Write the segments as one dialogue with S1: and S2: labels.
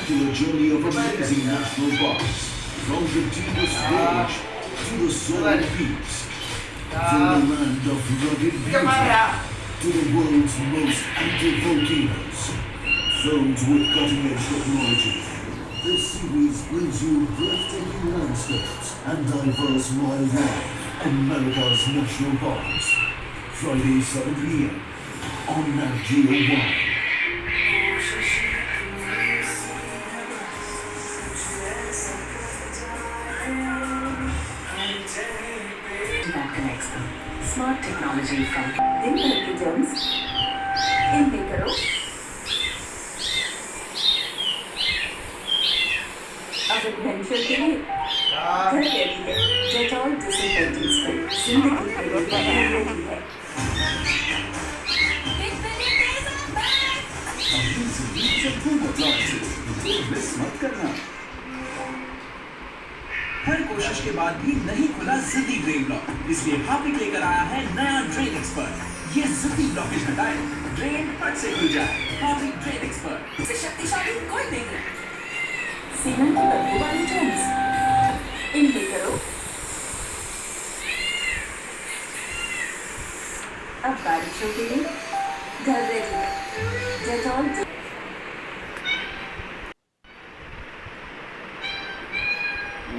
S1: to a journey of amazing national parks, from the deepest village to the soaring peaks, from the land of rugged beauty to the world's most active volcanoes, filled with cutting-edge technology. This series brings you breathtaking landscapes and diverse wildlife in America's national parks. Friday 7 p.m. on Nat Geo 1.
S2: Smart technology from intelligence in करो अब adventure के लिए घर ready है Dettol disinfecting spray जिंदगी के लिए ready है
S3: मत करना हर कोशिश के बाद भी नहीं खुला जिद्दी ड्रेन ब्लॉक, इसलिए हार्पिक लेकर आया है नया ड्रेन एक्सपर्ट। ये जिद्दी ब्लॉकेज हटाए, ड्रेन फट से खुल जाए। हार्पिक ड्रेन एक्सपर्ट से शक्तिशाली कोई नहीं है।
S2: सीमेंट की बदबू वाली ड्रेन्स इनके करो अब बारिशों के लिए घर रेडी है डेटॉल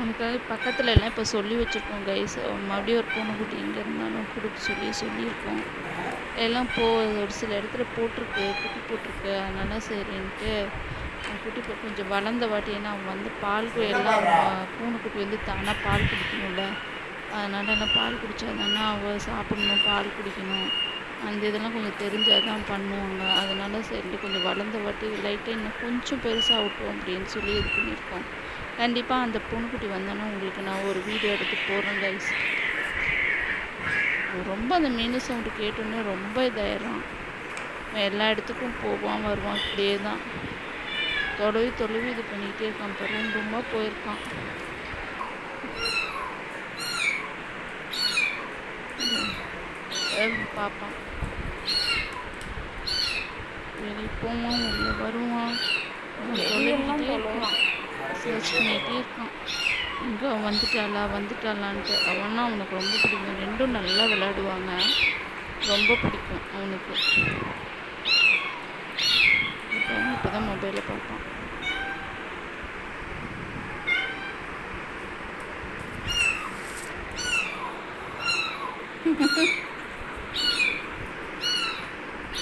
S4: உனக்காக பக்கத்தில் எல்லாம் இப்போ சொல்லி வச்சுருக்கோம் கைஸ், மறுபடியும் ஒரு பூனைக்குட்டி எங்கே இருந்தாலும் கொடுக்க சொல்லியிருக்கோம். எல்லாம் ஒரு சில இடத்துல போட்டிருக்கு, குட்டி போட்டிருக்கு. அதனால சரின்ட்டு குட்டி கொஞ்சம் வளர்ந்த வாட்டி, ஏன்னா அவன் வந்து பால் எல்லாம் பூனைக்குட்டி வந்து தானாக பால் குடிக்கணும்ல, அதனால எல்லாம் பால் குடித்தா தானே அவள் சாப்பிடணும், பால் குடிக்கணும், அந்த இதெல்லாம் கொஞ்சம் தெரிஞ்சால் தான் பண்ணுவாங்க. அதனால சரின்ட்டு கொஞ்சம் வளர்ந்த வாட்டி லைட்டாக இன்னும் கொஞ்சம் பெருசாகட்டும் அப்படின்னு சொல்லி இது பண்ணியிருக்கோம். கண்டிப்பாக அந்த பூனைக்குட்டி வந்தோன்னா உங்களுக்கு நான் ஒரு வீடியோ எடுத்து போடுறேன் கைஸ். ரொம்ப அந்த மீன் சவுண்டு கேட்டோன்னே ரொம்ப இதாயிடுறான். எல்லா இடத்துக்கும் போவான் வருவான், இப்படியே தான் தொலைவி இது பண்ணிக்கிட்டே இருக்கான். இப்போ ரொம்ப போயிருக்கான். பார்ப்பான், வெளியே போவான், உள்ளே வருவான், தொலைவிக்கிட்டே இருக்கான், சர்ச் பண்ணிகிட்டே இருக்கான். இங்கே வந்துட்டாளான்ட்டு. அவனா அவனுக்கு ரொம்ப பிடிக்கும். ரெண்டும் நல்லா விளையாடுவாங்க, ரொம்ப பிடிக்கும் அவனுக்கு. இப்போ தான் மொபைலில் பார்ப்பான்.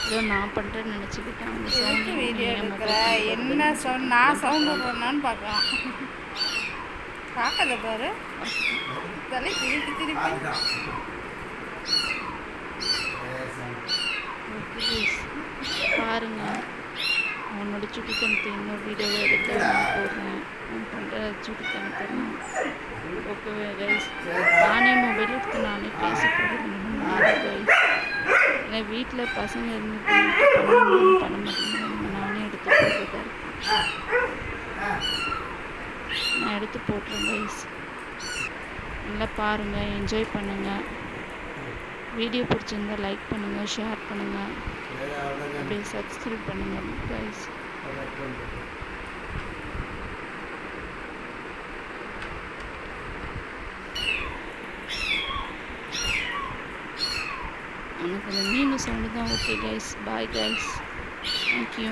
S4: ஏதோ நான் பண்ணுறேன்னு நினச்சிக்கிட்டேன். அந்த சவுண்டு
S5: வீடியோ எடுக்கிற என்ன சவுண்ட், நான் சவுண்டு போடணும்னு பார்க்கலாம். பார்க்கல பாரு, தலை திருப்பி
S4: பாருங்க. அவனோட சுட்டித்தனத்தை இன்னொரு வீடியோவை எடுத்து நான் போடுறேன். நான் பண்ணுற சுட்டித்தனத்தெல்லாம் ஓகேவே கைஸ். நானே மொபைல் எடுத்து நானே பேச போடுறேன் கைஸ். ஏன்னா வீட்டில் பசங்க இருந்து பண்ண மாட்டேங்கிறாங்க. நானே எடுத்து போடுறதா இருக்கேன். நான் எடுத்து போட்டுறேன் கைஸ். நல்லா பாருங்கள், என்ஜாய் பண்ணுங்கள். வீடியோ பிடிச்சிருந்தால் லைக் பண்ணுங்கள், ஷேர் பண்ணுங்கள், அப்படியே சப்ஸ்கிரைப் பண்ணுங்கள் கைஸ். எனக்கு அந்த மீன் சவுண்டு தான் okay guys. Bye guys, thank you.